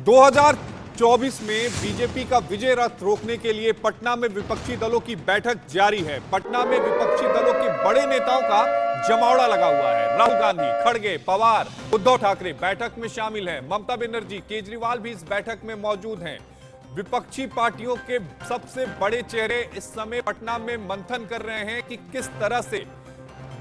2024 में बीजेपी का विजय रथ रोकने के लिए पटना में विपक्षी दलों की बैठक जारी है। पटना में विपक्षी दलों के बड़े नेताओं का जमावड़ा लगा हुआ है। राहुल गांधी, खड़गे, पवार, उद्धव ठाकरे बैठक में शामिल हैं। ममता बनर्जी, केजरीवाल भी इस बैठक में मौजूद हैं। विपक्षी पार्टियों के सबसे बड़े चेहरे इस समय पटना में मंथन कर रहे हैं कि किस तरह से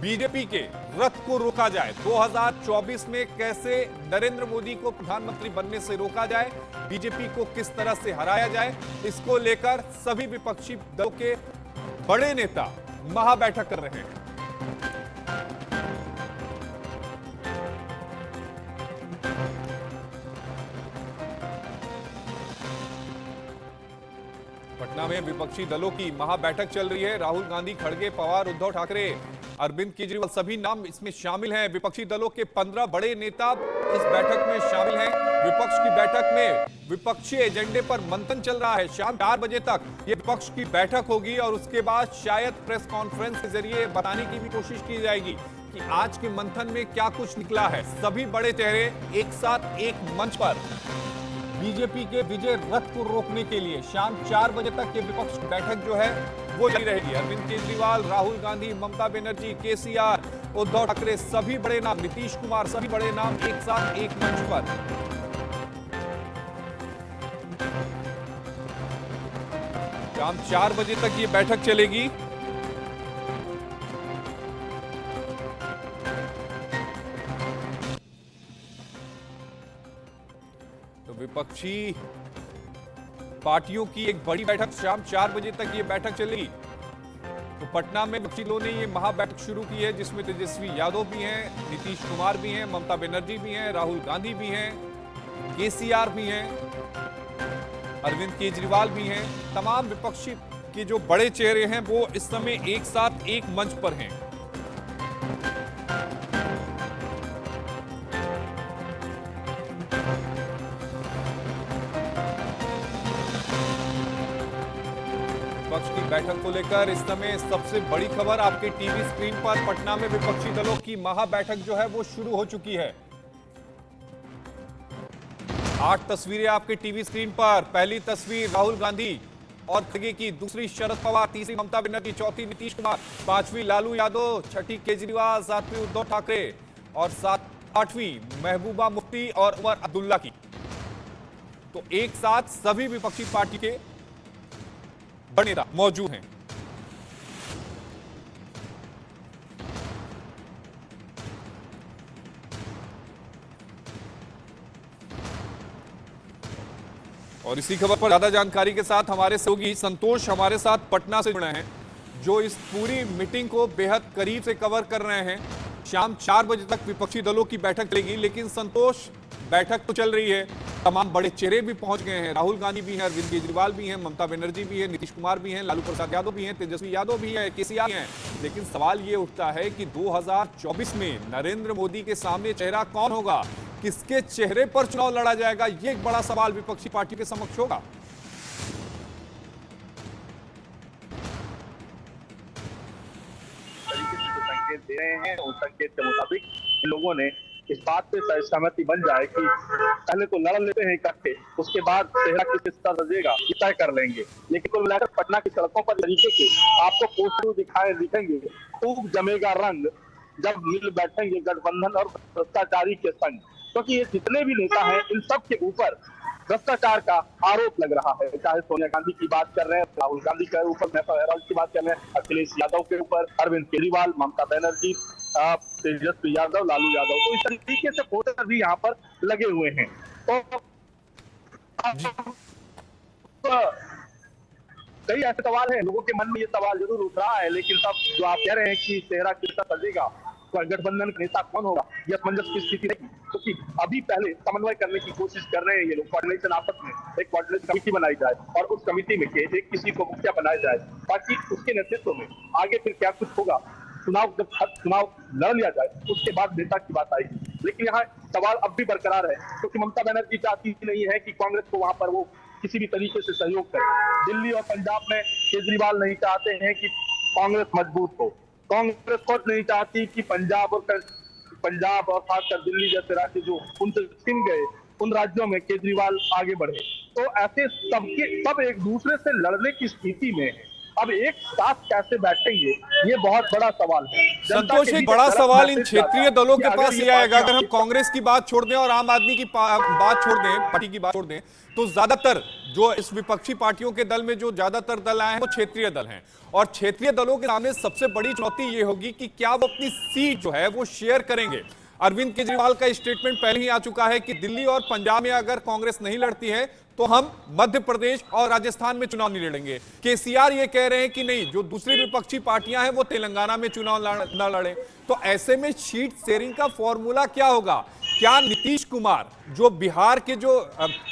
बीजेपी के रथ को रोका जाए। 2024 में कैसे नरेंद्र मोदी को प्रधानमंत्री बनने से रोका जाए, बीजेपी को किस तरह से हराया जाए, इसको लेकर सभी विपक्षी दलों के बड़े नेता महाबैठक कर रहे हैं। पटना में विपक्षी दलों की महाबैठक चल रही है। राहुल गांधी, खड़गे, पवार, उद्धव ठाकरे, अरविंद केजरीवाल सभी नाम इसमें शामिल हैं। विपक्षी दलों के 15 बड़े नेता इस बैठक में शामिल हैं। विपक्ष की बैठक में विपक्षी एजेंडे पर मंथन चल रहा है। शाम 4 बजे तक ये विपक्ष की बैठक होगी और उसके बाद शायद प्रेस कॉन्फ्रेंस के जरिए बताने की भी कोशिश की जाएगी कि आज के मंथन में क्या कुछ निकला है। सभी बड़े चेहरे एक साथ एक मंच पर बीजेपी के विजय रथ को रोकने के लिए शाम 4 बजे तक ये विपक्ष की बैठक जो है वो जारी रहेगी। अरविंद केजरीवाल, राहुल गांधी, ममता बनर्जी, केसीआर, उद्धव ठाकरे, सभी बड़े नाम, नीतीश कुमार, सभी बड़े नाम एक साथ एक मंच पर। शाम 4 बजे तक ये बैठक चलेगी। तो विपक्षी पार्टियों की एक बड़ी बैठक शाम 4 बजे तक ये बैठक चलेगी। तो पटना में विपक्षी दलों ने ये महाबैठक शुरू की है, जिसमें तेजस्वी यादव भी हैं, नीतीश कुमार भी हैं, ममता बनर्जी भी हैं, राहुल गांधी भी हैं, केसीआर भी हैं, अरविंद केजरीवाल भी हैं। तमाम विपक्षी के जो बड़े चेहरे हैं वो इस समय एक साथ एक मंच पर हैं। विपक्ष की बैठक को लेकर इस समय सबसे बड़ी खबर आपके टीवी स्क्रीन पर पटना में विपक्षी दलों की महाबैठक जो है वो शुरू हो चुकी है। 8 तस्वीरें आपके टीवी स्क्रीन पर। पहली तस्वीर राहुल गांधी और खड़गे की, दूसरी शरद पवार, तीसरी ममता बनर्जी, चौथी नीतीश कुमार, पांचवी लालू यादव, छठी केजरीवाल, सातवीं उद्धव ठाकरे और आठवीं महबूबा मुफ्ती और उमर अब्दुल्ला की। तो एक साथ सभी विपक्षी पार्टी के बड़े नेता मौजूद हैं। और इसी खबर पर ज्यादा जानकारी के साथ हमारे सहयोगी संतोष हमारे साथ पटना से जुड़े हैं, जो इस पूरी मीटिंग को बेहद करीब से कवर कर रहे हैं। शाम 4 बजे तक विपक्षी दलों की बैठक चलेगी, लेकिन संतोष बैठक तो चल रही है, तमाम बड़े चेहरे भी पहुंच गए हैं। राहुल गांधी भी हैं, अरविंद केजरीवाल भी हैं, ममता बनर्जी भी हैं, नीतीश कुमार भी हैं, लालू प्रसाद यादव भी हैं, तेजस्वी यादव भी हैं, केसीआर हैं। लेकिन सवाल ये उठता है कि 2024 में नरेंद्र मोदी के सामने चेहरा कौन होगा, किसके चेहरे पर चुनाव लड़ा जाएगा, ये एक बड़ा सवाल विपक्षी पार्टी के समक्ष होगा। संकेत दे रहे हैं, उस संकेत के मुताबिक इन लोगों ने इस बात पे सहमति बन जाए कि पहले तो लड़ लेते हैं इकट्ठे, उसके बाद चेहरा किस तरह सजेगा ये तय कर लेंगे। लेकिन कुल मिलाकर पटना की सड़कों पर तरीके से आपको पोस्टर दिखेंगे, खूब जमेगा रंग जब मिल बैठेंगे गठबंधन और भ्रष्टाचारी के संग, क्योंकि ये जितने भी नेता हैं इन सब के ऊपर भ्रष्टाचार का आरोप लग रहा है। चाहे सोनिया गांधी की बात कर रहे हैं, राहुल गांधी के ऊपर की बात कर रहे हैं, अखिलेश यादव के ऊपर, अरविंद केजरीवाल, ममता बनर्जी, तेजस्वी यादव, लालू यादव, तो इस तरीके से पोस्टर भी यहाँ पर लगे हुए हैं। तो कई ऐसे सवाल हैं, लोगों के मन में ये सवाल जरूर उठ रहा है, लेकिन सब जो आप कह रहे हैं कि चेहरा किस तरह सजेगा, गठबंधन का नेता कौन होगा, ये असमंजस की स्थिति नहीं, क्योंकि अभी पहले समन्वय करने की कोशिश कर रहे हैं ये लोग। कोऑर्डिनेशन आपस में एक कोऑर्डिनेशन कमेटी बनाई जाए और उस कमेटी में एक किसी को मुखिया बनाया जाए, ताकि उसके नेतृत्व में आगे फिर क्या कुछ होगा, जब चुनाव लड़ लिया जाए उसके बाद नेता की बात आएगी। लेकिन यहाँ सवाल अब भी बरकरार है, क्योंकि ममता बनर्जी चाहती नहीं है कि कांग्रेस को वहां पर वो किसी भी तरीके से सहयोग करे। दिल्ली और पंजाब में केजरीवाल नहीं चाहते हैं कि कांग्रेस मजबूत हो, कांग्रेस खुद नहीं चाहती कि पंजाब और खासकर दिल्ली जैसे राज्य जो उनसे छिन गए उन राज्यों में केजरीवाल आगे बढ़े। तो ऐसे सब एक दूसरे से लड़ने की स्थिति में है। अब एक साथ कैसे बैठेंगे, ये बहुत बड़ा सवाल है। जनता संतोष, के एक बीच बड़ा गलत सवाल इन मैसेज जाता क्षेत्रीय है दलों कि के अगर पास ये ये आएगा, अगर हम पार्टियां कांग्रेस की बात छोड़ दें और आम आदमी की बात छोड़ दें, पार्टी की बात छोड़ दें, तो ज्यादातर जो इस विपक्षी पार्टियों के दल में जो ज्यादातर दल आए हैं वो क्षेत्रीय दल हैं। और क्षेत्रीय दलों के सामने सबसे बड़ी चुनौती ये होगी कि क्या वो अपनी सीट जो है वो शेयर करेंगे। अरविंद केजरीवाल का स्टेटमेंट पहले ही आ चुका है कि दिल्ली और पंजाब में अगर कांग्रेस नहीं लड़ती है तो हम मध्य प्रदेश और राजस्थान में चुनाव नहीं लड़ेंगे। केसीआर ये कह रहे हैं कि नहीं, जो दूसरी विपक्षी पार्टियां हैं वो तेलंगाना में चुनाव न लड़े। तो ऐसे में सीट शेयरिंग का फॉर्मूला क्या होगा? क्या नीतीश कुमार जो बिहार के जो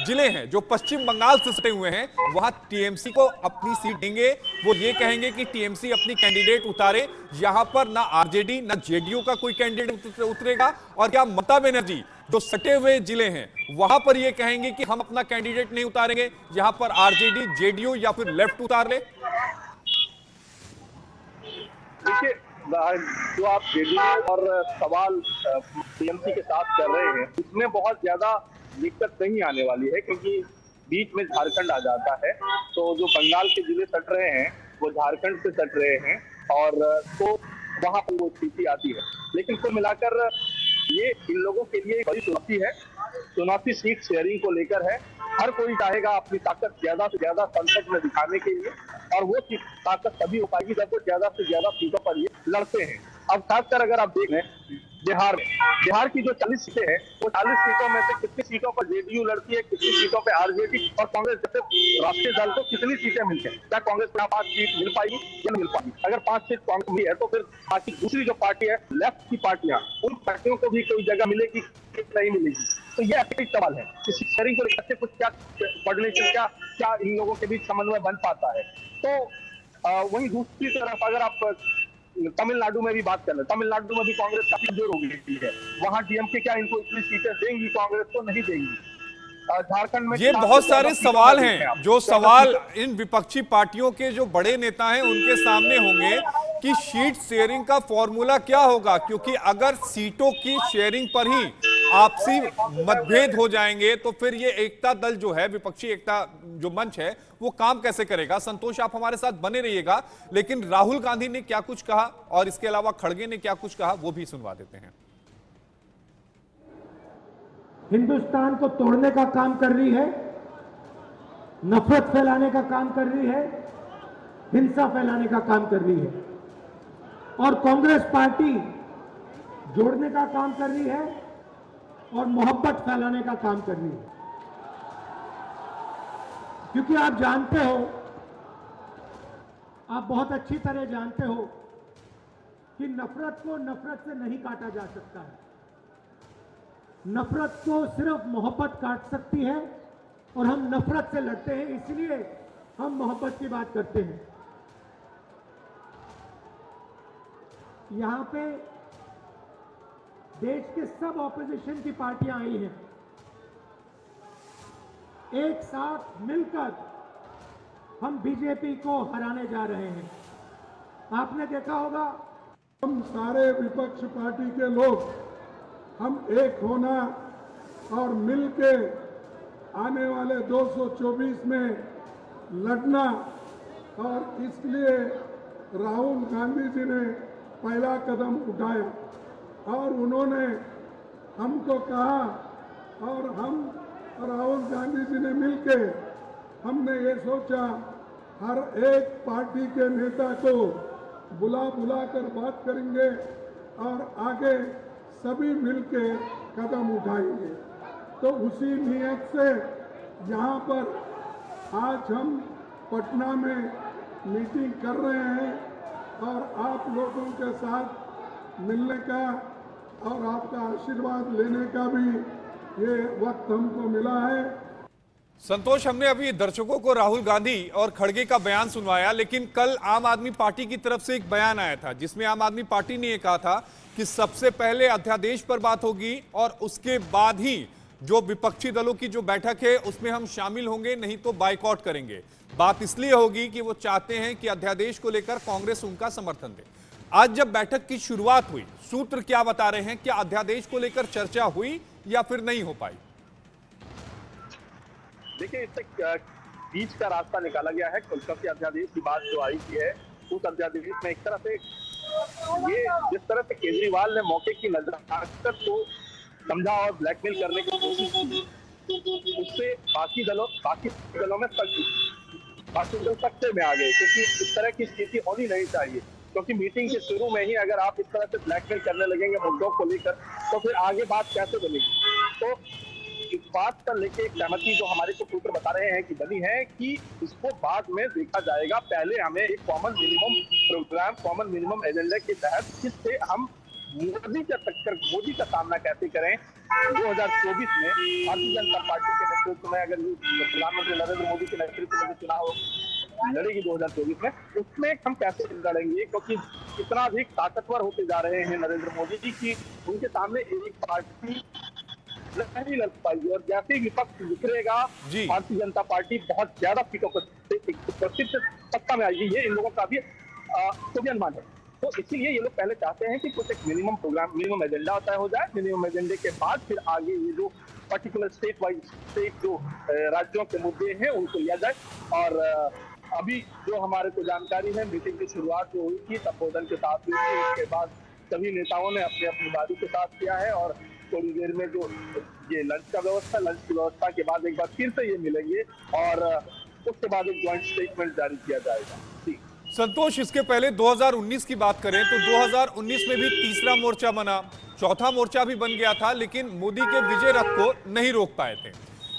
जिले हैं, जो पश्चिम बंगाल से सटे हुए हैं, वहां टीएमसी को अपनी सीट देंगे? वो ये कहेंगे कि टीएमसी अपनी कैंडिडेट उतारे, यहां पर ना आरजेडी ना जेडीयू का कोई कैंडिडेट उतरेगा? और क्या ममता बनर्जी जो सटे हुए जिले हैं वहां पर ये कहेंगे कि हम अपना कैंडिडेट नहीं उतारेंगे, यहां पर आरजेडी जेडीयू या फिर लेफ्ट उतार ले? देखिए, जो आप जेडीयू और सवाल टीएमसी के साथ कर रहे हैं, इसमें बहुत ज्यादा दिक्कत नहीं आने वाली है, क्योंकि बीच में झारखंड आ जाता है। तो जो बंगाल के जिले सट रहे हैं वो झारखंड से सट रहे हैं, और तो वहां पर वो स्थिति आती है। लेकिन कुल मिलाकर ये इन लोगों के लिए बड़ी चुनौती है। चुनौती सीट शेयरिंग को लेकर है। हर कोई चाहेगा अपनी ताकत ज्यादा से ज्यादा संसद में दिखाने के लिए, और वो ताकत तभी हो पाएगी जब वो ज्यादा से ज्यादा सीटों पर ये लड़ते हैं। अब खासकर अगर आप देख लें बिहार की जो 40 सीटें हैं, वो 40 सीटों में से कितनी सीटों पर जेडीयू लड़ती है, कितनी सीटों पर आरजेडी और कांग्रेस जैसे राष्ट्रीय दल को कितनी सीटें मिलती हैं? क्या कांग्रेस को 5 सीट मिल पाएगी या नहीं मिल पाएगी? अगर 5 सीट कांग्रेस मिली है तो फिर बाकी दूसरी जो पार्टी है, लेफ्ट की पार्टियां, उन पार्टियों को भी कोई जगह मिलेगी नहीं मिलेगी? तो ये एक सवाल है कि शेयरिंग को लेकर कुछ क्या कोऑर्डिनेशन, क्या इन लोगों के बीच समन्वय बन पाता है? तो वहीं दूसरी तरफ अगर आप तमिलनाडु में भी बात कर ले, तमिलनाडु में भी कांग्रेस काफी जोर हो गई है। वहां डीएमके क्या इनको इतनी सीटें देंगी? कांग्रेस तो नहीं देंगी। झारखंड में ये बहुत सारे सवाल हैं जो सवाल इन विपक्षी पार्टियों के जो बड़े नेता हैं उनके सामने होंगे कि सीट शेयरिंग का फॉर्मूला क्या होगा, क्योंकि अगर सीटों की शेयरिंग पर ही आपसी मतभेद हो जाएंगे तो फिर ये एकता दल जो है, विपक्षी एकता जो मंच है, वो काम कैसे करेगा? संतोष, आप हमारे साथ बने रहिएगा। लेकिन राहुल गांधी ने क्या कुछ कहा और इसके अलावा खड़गे ने क्या कुछ कहा, वो भी सुनवा देते हैं। हिंदुस्तान को तोड़ने का काम कर रही है, नफरत फैलाने का काम कर रही है, हिंसा फैलाने का काम कर रही है, और कांग्रेस पार्टी जोड़ने का काम कर रही है और मोहब्बत फैलाने का काम कर रही है। क्योंकि आप जानते हो, आप बहुत अच्छी तरह जानते हो कि नफरत को नफरत से नहीं काटा जा सकता है। नफरत को सिर्फ मोहब्बत काट सकती है, और हम नफरत से लड़ते हैं, इसलिए हम मोहब्बत की बात करते हैं। यहां पे देश के सब ऑपोजिशन की पार्टियां आई हैं, एक साथ मिलकर हम बीजेपी को हराने जा रहे हैं। आपने देखा होगा, हम सारे विपक्ष पार्टी के लोग हम एक होना और मिलके आने वाले 224 में लड़ना, और इसलिए राहुल गांधी जी ने पहला कदम उठाया और उन्होंने हमको कहा, और हम राहुल गांधी जी ने मिलके हमने ये सोचा हर एक पार्टी के नेता को बुला कर बात करेंगे और आगे सभी मिलके कदम उठाएंगे। तो उसी नियत से यहाँ पर आज हम पटना में मीटिंग कर रहे हैं, और आप लोगों के साथ मिलने का और आपका आशीर्वाद लेने का भी ये वक्त हमको मिला है। संतोष, हमने अभी दर्शकों को राहुल गांधी और खड़गे का बयान सुनवाया, लेकिन कल आम आदमी पार्टी की तरफ से एक बयान आया था जिसमें आम आदमी पार्टी ने यह कहा था कि सबसे पहले अध्यादेश पर बात होगी और उसके बाद ही जो विपक्षी दलों की जो बैठक है उसमें हम शामिल होंगे, नहीं तो बाइकआउट करेंगे। बात इसलिए होगी कि वो चाहते हैं कि अध्यादेश को लेकर कांग्रेस उनका समर्थन दे। आज जब बैठक की शुरुआत हुई, सूत्र क्या बता रहे हैं? क्या अध्यादेश को लेकर चर्चा हुई या फिर नहीं हो पाई? देखिए, इससे बीच का रास्ता निकाला गया है। क्योंकि अध्यादेश की बात जो आई है, उस अध्यादेश में एक तरह से ये जिस तरह से केजरीवाल ने मौके की नजाकत को समझा और ब्लैकमेल करने की कोशिश की, उससे बाकी दलों में बाकी दल सख्ते में आ गए, क्योंकि इस तरह की स्थिति होनी नहीं चाहिए। क्योंकि मीटिंग के शुरू में ही अगर आप इस तरह से ब्लैकमेल करने लगेंगे मुद्दों को लेकर, तो फिर आगे बात कैसे बनेगी। तो इस बात पर लेके एक सहमति जो हमारे को सूत्र बता रहे हैं कि बनी है कि इसको बाद में देखा जाएगा। पहले हमें एक common minimum programme, common minimum agenda के तहत जिससे हम मोदी का सामना कैसे करें 2024 में भारतीय जनता पार्टी के नेतृत्व में, अगर प्रधानमंत्री नरेंद्र मोदी के नेतृत्व में चुनाव लड़ेगी 2024 में, उसमें हम कैसे लड़ेंगे। क्योंकि इतना अधिक ताकतवर होते जा रहे हैं नरेंद्र मोदी जी की उनके सामने एक पार्टी नहीं लड़ पाएगी। और जैसे ही विपक्ष बिखरेगा, भारतीय जनता पार्टी बहुत ज्यादा सीटों पर सत्ता में आएगी। ये इन लोगों का भी अनुमान है। तो इसीलिए ये लोग पहले चाहते हैं कि कुछ एक मिनिमम प्रोग्राम, मिनिमम एजेंडा तय हो जाए। मिनिमम एजेंडे के बाद फिर आगे ये जो पर्टिकुलर स्टेट जो राज्यों के मुद्दे हैं उनको लिया जाए। और अभी जो हमारे को जानकारी है, मीटिंग की शुरुआत जो हुई थी संबोधन के साथ हुई थी, उसके बाद सभी नेताओं ने अपनी अपनी बारी के साथ किया है। और थोड़ी देर में जो ये लंच की व्यवस्था के बाद एक बार फिर से ये मिलेंगे और उसके बाद एक ज्वाइंट स्टेटमेंट जारी किया जाएगा। संतोष, इसके पहले 2019 की बात करें तो 2019 में भी तीसरा मोर्चा बना, चौथा मोर्चा भी बन गया था, लेकिन मोदी के विजय रथ को नहीं रोक पाए थे।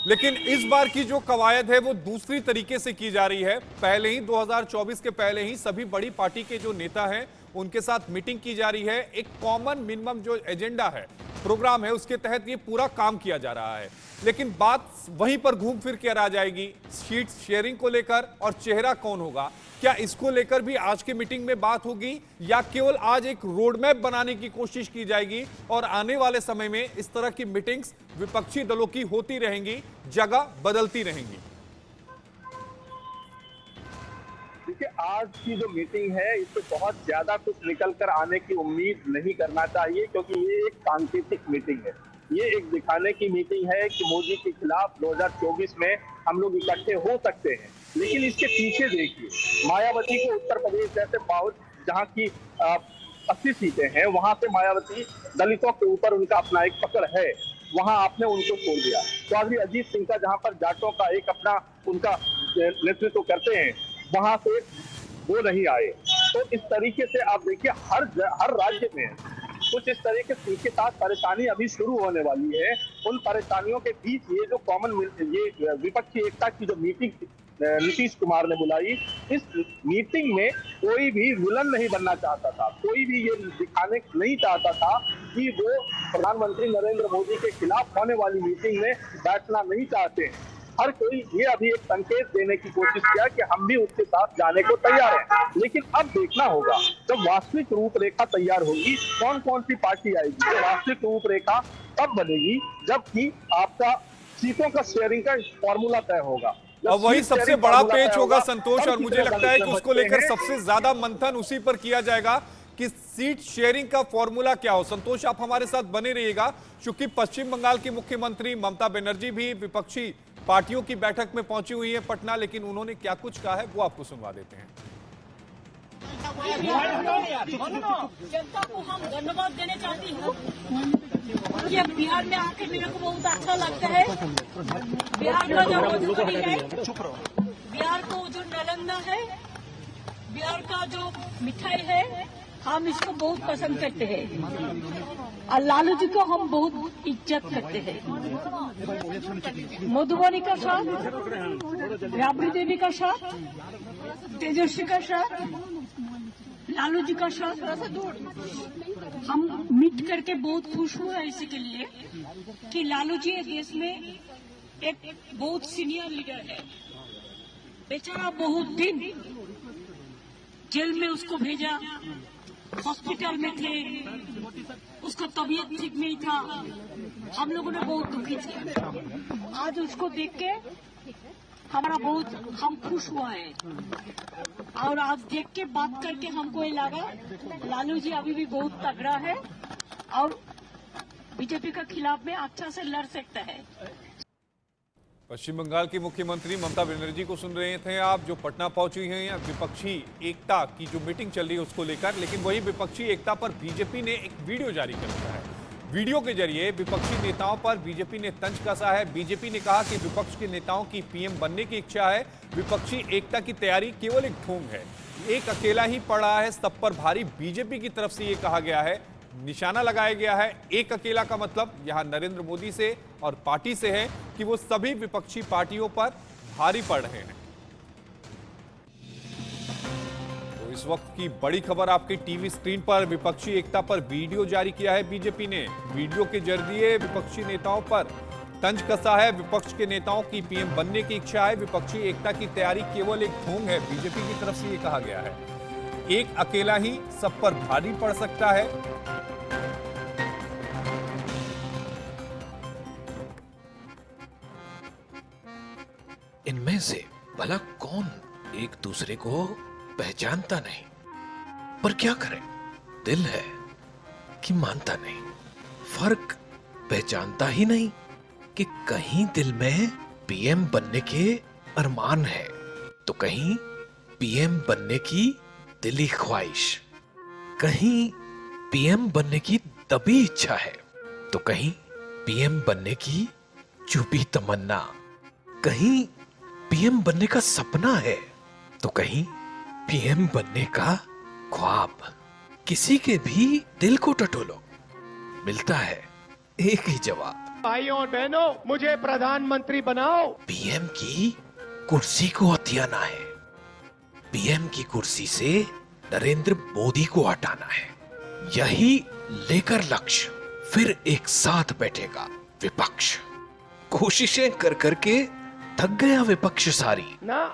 लेकिन इस बार की जो कवायद है वो दूसरी तरीके से की जा रही है। पहले ही 2024 के पहले ही सभी बड़ी पार्टी के जो नेता हैं उनके साथ मीटिंग की जा रही है। एक कॉमन मिनिमम जो एजेंडा है, प्रोग्राम है, उसके तहत ये पूरा काम किया जा रहा है। लेकिन बात वहीं पर घूम फिर कर आ जाएगी, सीट शेयरिंग को लेकर और चेहरा कौन होगा। क्या इसको लेकर भी आज की मीटिंग में बात होगी या केवल आज एक रोड मैप बनाने की कोशिश की जाएगी और आने वाले समय में इस तरह की मीटिंग्स विपक्षी दलों की होती रहेंगी, जगह बदलती रहेंगी? देखिए, आज की जो मीटिंग है इससे बहुत ज्यादा कुछ निकल कर आने की उम्मीद नहीं करना चाहिए, क्योंकि ये एक सांकेतिक मीटिंग है। ये एक दिखाने की मीटिंग है कि मोदी के खिलाफ 2024 में हम लोग इकट्ठे हो सकते हैं। लेकिन इसके पीछे देखिए, मायावती को उत्तर प्रदेश जैसे जहाँ की 80 सीटें हैं, वहां से मायावती दलितों के ऊपर उनका अपना एक पकड़ है, वहां आपने उनको छोड़ दिया। चौधरी अजीत सिंह का जहां पर जाटों का एक अपना उनका नेतृत्व करते हैं, वहां से वो नहीं आए। तो इस तरीके से आप देखिए हर राज्य में कुछ इस तरीके के साथ परेशानी अभी शुरू होने वाली है। उन परेशानियों के बीच ये जो ये विपक्षी एकता की जो मीटिंग नीतीश कुमार ने बुलाई, इस मीटिंग में कोई भी विलन नहीं बनना चाहता था, कोई भी ये दिखाने नहीं चाहता था कि वो प्रधानमंत्री नरेंद्र मोदी के खिलाफ होने वाली मीटिंग में बैठना नहीं चाहते हैं। हर कोई ये अभी एक संकेत देने की कोशिश किया कि हम भी उसके साथ जाने को तैयार हैं। लेकिन अब देखना होगा जब वास्तविक रूपरेखा तैयार होगी, कौन कौन सी पार्टी आएगी। तो वास्तविक रूपरेखा तब बनेगी जबकि आपका सीटों का शेयरिंग का फॉर्मूला तय होगा। और वही सबसे बड़ा पेच होगा संतोष, और मुझे लगता है कि उसको लेकर सबसे ज्यादा मंथन उसी पर किया जाएगा कि सीट शेयरिंग का फॉर्मूला क्या हो। संतोष, आप हमारे साथ बने रहिएगा, क्योंकि पश्चिम बंगाल की मुख्यमंत्री ममता बनर्जी भी विपक्षी पार्टियों की बैठक में पहुंची हुई है पटना, लेकिन उन्होंने क्या कुछ कहा है वो आपको सुनवा देते हैं। जनता को हम धन्यवाद देना चाहती हूँ कि अब बिहार में आके मेरे को बहुत अच्छा लगता है। बिहार का जो मधुबनी है, बिहार को जो नालंदा है, बिहार का जो मिठाई है, हम इसको बहुत पसंद करते हैं और लालू जी को हम बहुत इज्जत करते हैं। मधुबनी का साथ, राबड़ी देवी का साथ, तेजस्वी का साथ, लालू जी का साथ हम मीट करके बहुत खुश हुए इसी के लिए कि लालू जी देश में एक बहुत सीनियर लीडर है। बेचारा बहुत दिन जेल में उसको भेजा, हॉस्पिटल में थे, उसका तबीयत ठीक नहीं था, हम लोगों ने बहुत दुखी थे। आज उसको देख के हम खुश हुआ है और आज देख के बात करके हमको ये लगा लालू जी अभी भी बहुत तगड़ा है और बीजेपी के खिलाफ में अच्छा से लड़ सकता है। पश्चिम बंगाल की मुख्यमंत्री ममता बनर्जी को सुन रहे थे आप, जो पटना पहुंची हैं विपक्षी एकता की जो मीटिंग चल रही है उसको लेकर। लेकिन वही विपक्षी एकता पर बीजेपी ने एक वीडियो जारी कर दिया है। वीडियो के जरिए विपक्षी नेताओं पर बीजेपी ने तंज कसा है। बीजेपी ने कहा कि विपक्ष के नेताओं की पीएम बनने की इच्छा है, विपक्षी एकता की तैयारी केवल एक ढोंग है, एक अकेला ही पड़ रहा है सब पर भारी। बीजेपी की तरफ से यह कहा गया है, निशाना लगाया गया है। एक अकेला का मतलब यहां नरेंद्र मोदी से और पार्टी से है कि वो सभी विपक्षी पार्टियों पर भारी पड़ रहे हैं। तो इस वक्त की बड़ी खबर आपकी टीवी स्क्रीन पर, विपक्षी एकता पर वीडियो जारी किया है बीजेपी ने। वीडियो के जरिए विपक्षी नेताओं पर तंज कसा है। विपक्ष के नेताओं की पीएम बनने की इच्छा है, विपक्षी एकता की तैयारी केवल एक ढोंग है। बीजेपी की तरफ से यह कहा गया है, एक अकेला ही सब पर भारी पड़ सकता है। इनमें से भला कौन एक दूसरे को पहचानता नहीं, पर क्या करें, दिल है कि मानता नहीं। फर्क पहचानता ही नहीं कि कहीं दिल में पीएम बनने के अरमान है, तो कहीं पीएम बनने की दिली ख्वाहिश, कहीं पीएम बनने की दबी इच्छा है, तो कहीं पीएम बनने की चुपी तमन्ना, कहीं पीएम बनने का सपना है, तो कहीं पीएम बनने का ख्वाब। किसी के भी दिल को टटोलो, मिलता है एक ही जवाब, भाइयों और बहनों, मुझे प्रधानमंत्री बनाओ। पीएम की कुर्सी को हथियाना है, पीएम की कुर्सी से नरेंद्र मोदी को हटाना है। यही लेकर लक्ष्य फिर एक साथ बैठेगा विपक्ष। कोशिशें कर करके थक गया विपक्ष सारी। ना,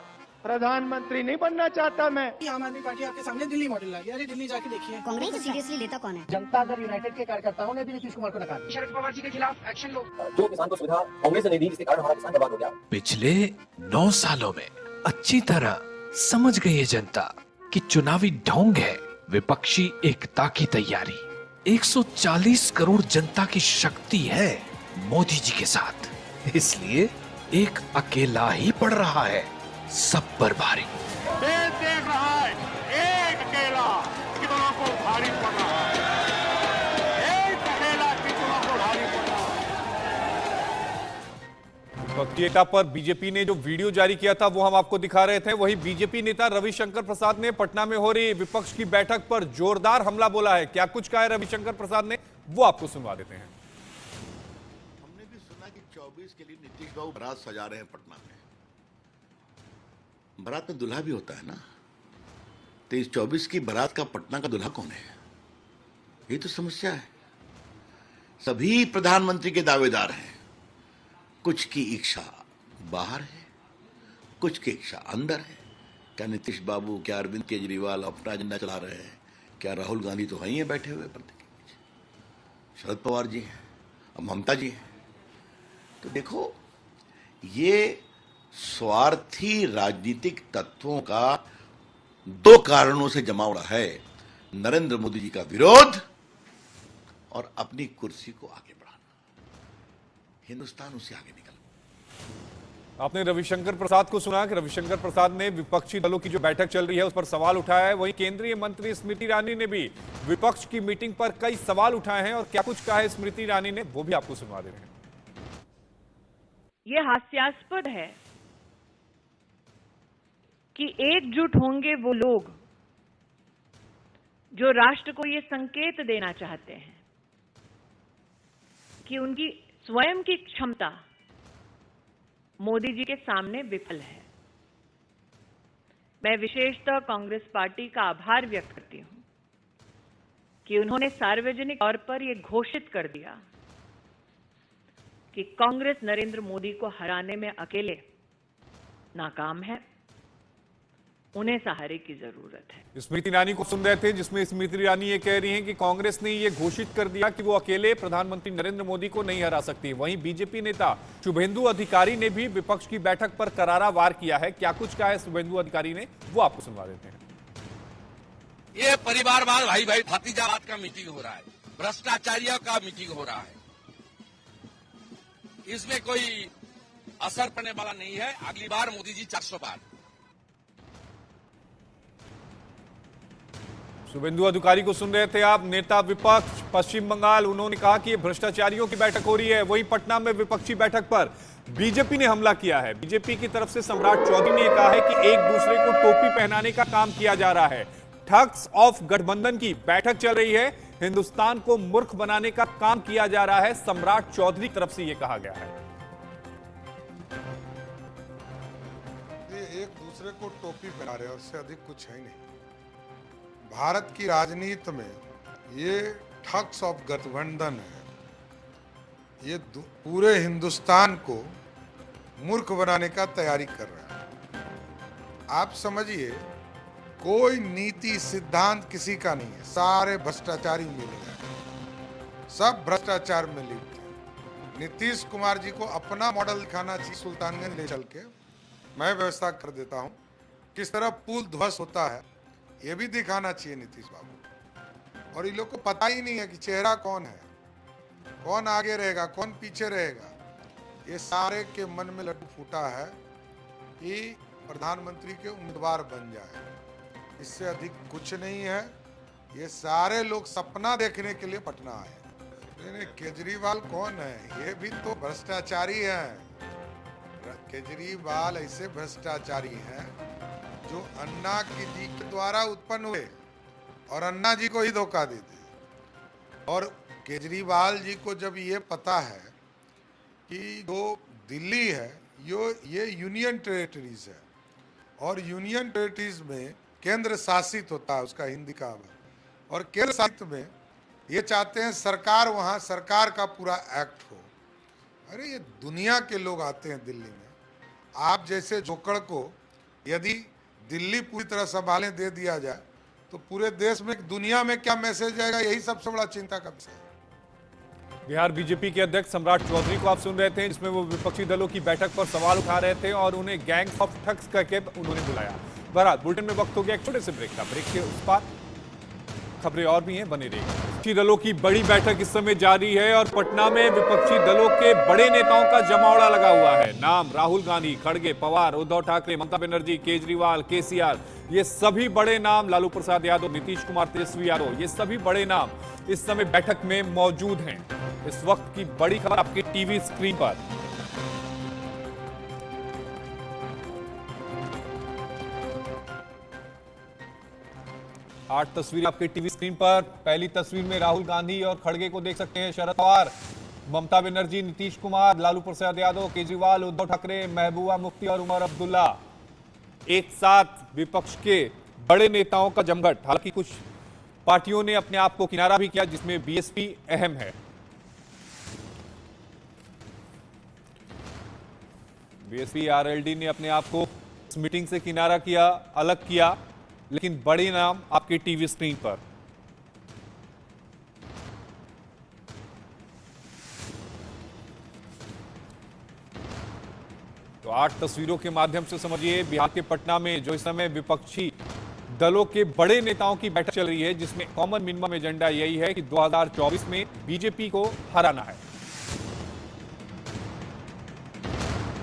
प्रधानमंत्री नहीं बनना चाहता मैं। आम आदमी पार्टी आपके सामने दिल्ली मॉडल लाई है, अरे दिल्ली जाके देखिए। कांग्रेस को सीरियसली लेता कौन है? जनता दल यूनाइटेड के कार्यकर्ताओं ने भी नीतीश कुमार को नकार दिया। शरद पवार जी के खिलाफ एक्शन लो। जो किसान को सुविधा कांग्रेस ने नहीं दी, जिसके कारण हमारा किसान बर्बाद हो गया। पिछले 9 सालों में अच्छी तरह समझ गई है जनता कि चुनावी ढोंग है विपक्षी एकता की तैयारी। 140 करोड़ जनता की शक्ति है मोदी जी के साथ, इसलिए एक अकेला ही पड़ रहा है सब पर भारी। देश देख रहा है, एक अकेला कितनों को भारी पड़ रहा है, एक अकेला कितनों को भारी पड़ रहा है। विपक्षी एकता पर बीजेपी ने जो वीडियो जारी किया था वो हम आपको दिखा रहे थे। वही बीजेपी नेता रविशंकर प्रसाद ने पटना में हो रही विपक्ष की बैठक पर जोरदार हमला बोला है। क्या कुछ कहा है रविशंकर प्रसाद ने, वो आपको सुनवा देते हैं। 24 के लिए नीतीश बाबू बारात सजा रहे हैं पटना में। बारात में दुल्हा भी होता है ना। 23-24 की बारात का पटना का दुल्हा कौन है? ये तो समस्या है। सभी प्रधानमंत्री के दावेदार हैं, कुछ की इच्छा बाहर है, कुछ की इच्छा अंदर है। क्या नीतीश बाबू, क्या अरविंद केजरीवाल अपना एजेंडा चला रहे हैं? क्या राहुल गांधी तो वहीं है बैठे हुए पर्दे के पीछे? शरद पवार जी हैं, अब ममता जी हैं। तो देखो, ये स्वार्थी राजनीतिक तत्वों का 2 कारणों से जमावड़ा है, नरेंद्र मोदी जी का विरोध और अपनी कुर्सी को आगे बढ़ाना। हिंदुस्तान उससे आगे निकल। आपने रविशंकर प्रसाद को सुना कि रविशंकर प्रसाद ने विपक्षी दलों की जो बैठक चल रही है उस पर सवाल उठाया है। वहीं केंद्रीय मंत्री स्मृति ईरानी ने भी विपक्ष की मीटिंग पर कई सवाल उठाए हैं और क्या कुछ कहा है स्मृति ईरानी ने, वो भी आपको सुनवा दे रहे हैं। ये हास्यास्पद है कि एकजुट होंगे वो लोग जो राष्ट्र को ये संकेत देना चाहते हैं कि उनकी स्वयं की क्षमता मोदी जी के सामने विफल है। मैं विशेषतः कांग्रेस पार्टी का आभार व्यक्त करती हूं कि उन्होंने सार्वजनिक तौर पर यह घोषित कर दिया कि कांग्रेस नरेंद्र मोदी को हराने में अकेले नाकाम है, उन्हें सहारे की जरूरत है। स्मृति ईरानी को सुन रहे थे, जिसमें स्मृति ईरानी ये कह रही हैं कि कांग्रेस ने ये घोषित कर दिया कि वो अकेले प्रधानमंत्री नरेंद्र मोदी को नहीं हरा सकती। वहीं बीजेपी नेता शुभेंदु अधिकारी ने भी विपक्ष की बैठक पर करारा वार किया है। क्या कुछ कहा है शुभेंदु अधिकारी ने, वो आपको सुनवा देते हैं। ये परिवारवाद, भाई भाई भतीजावाद का मीटिंग हो रहा है, भ्रष्टाचारियों का मीटिंग हो रहा है। इसमें कोई असर पड़ने वाला नहीं है। अगली बार मोदी जी 400 पार। शुभेंदु अधिकारी को सुन रहे थे आप। नेता विपक्ष पश्चिम बंगाल, उन्होंने कहा कि ये भ्रष्टाचारियों की बैठक हो रही है। वहीं पटना में विपक्षी बैठक पर बीजेपी ने हमला किया है। बीजेपी की तरफ से सम्राट चौधरी ने कहा है कि एक दूसरे को टोपी पहनाने का काम किया जा रहा है। ठग्स ऑफ गठबंधन की बैठक चल रही है। हिंदुस्तान को मूर्ख बनाने का काम किया जा रहा है, सम्राट चौधरी की तरफ से यह कहा गया है। ये एक दूसरे को टोपी पहना रहे हैं, उससे अधिक कुछ है ही नहीं। भारत की राजनीति में ये ठग्स ऑफ गठबंधन है। ये पूरे हिंदुस्तान को मूर्ख बनाने का तैयारी कर रहा है। आप समझिए, कोई नीति सिद्धांत किसी का नहीं है, सारे भ्रष्टाचारी मिल गए, सब भ्रष्टाचार में लिप्त हैं। नीतीश कुमार जी को अपना मॉडल दिखाना चाहिए। सुल्तानगंज ले चल के मैं व्यवस्था कर देता हूं, किस तरह पुल ध्वस्त होता है ये भी दिखाना चाहिए नीतीश बाबू। और इन लोग को पता ही नहीं है कि चेहरा कौन है, कौन आगे रहेगा, कौन पीछे रहेगा। ये सारे के मन में लड्डू फूटा है कि प्रधानमंत्री के उम्मीदवार बन जाए, इससे अधिक कुछ नहीं है। ये सारे लोग सपना देखने के लिए पटना आए। केजरीवाल कौन है? ये भी तो भ्रष्टाचारी हैं। केजरीवाल ऐसे भ्रष्टाचारी हैं जो अन्ना जी के द्वारा उत्पन्न हुए और अन्ना जी को ही धोखा देते। और केजरीवाल जी को जब ये पता है कि जो दिल्ली है ये यूनियन टेरिटरीज है और यूनियन टेरिटरीज में केंद्र शासित होता है, उसका हिंदी का है, और केंद्र शासित में ये चाहते हैं सरकार, वहाँ सरकार का पूरा एक्ट हो। अरे ये दुनिया के लोग आते हैं दिल्ली में। आप जैसे जोकड़ को यदि दिल्ली पूरी तरह संभाले दे दिया जाए तो पूरे देश में, दुनिया में क्या मैसेज जाएगा, यही सबसे बड़ा चिंता का विषय है। बिहार बीजेपी के अध्यक्ष सम्राट चौधरी को आप सुन रहे थे, जिसमें वो विपक्षी दलों की बैठक पर सवाल उठा रहे थे और उन्हें गैंग ऑफ ठग्स करके उन्होंने बुलाया। बहरहाल बुलेटिन में वक्त हो गया एक छोटे से ब्रेक का। ब्रेक के उस पार खबरें और भी हैं, बने रहिए। विपक्षी दलों की बड़ी बैठक इस समय जारी है और पटना में विपक्षी दलों के बड़े नेताओं का जमावड़ा लगा हुआ है। नाम राहुल गांधी, खड़गे, पवार, उद्धव ठाकरे, ममता बनर्जी, केजरीवाल, केसीआर, ये सभी बड़े नाम, लालू प्रसाद यादव, नीतीश कुमार, तेजस्वी यादव, ये सभी बड़े नाम इस समय बैठक में मौजूद हैं। इस वक्त की बड़ी खबर आपके टीवी स्क्रीन पर। आठ तस्वीरें आपके टीवी स्क्रीन पर। पहली तस्वीर में राहुल गांधी और खड़गे को देख सकते हैं, शरद पवार, ममता बनर्जी, नीतीश कुमार, लालू प्रसाद यादव, केजरीवाल, उद्धव ठाकरे, महबूबा मुफ्ती और उमर अब्दुल्ला, एक साथ विपक्ष के बड़े नेताओं का जमघट। हालांकि कुछ पार्टियों ने अपने आप को किनारा भी किया, जिसमें बीएसपी अहम है। बीएसपी आरएलडी ने अपने आप को इस मीटिंग से किनारा किया, अलग किया, लेकिन बड़े नाम आपके टीवी स्क्रीन पर। तो 8 तस्वीरों के माध्यम से समझिए, बिहार के पटना में जो इस समय विपक्षी दलों के बड़े नेताओं की बैठक चल रही है, जिसमें कॉमन मिनिमम एजेंडा यही है कि 2024 में बीजेपी को हराना है।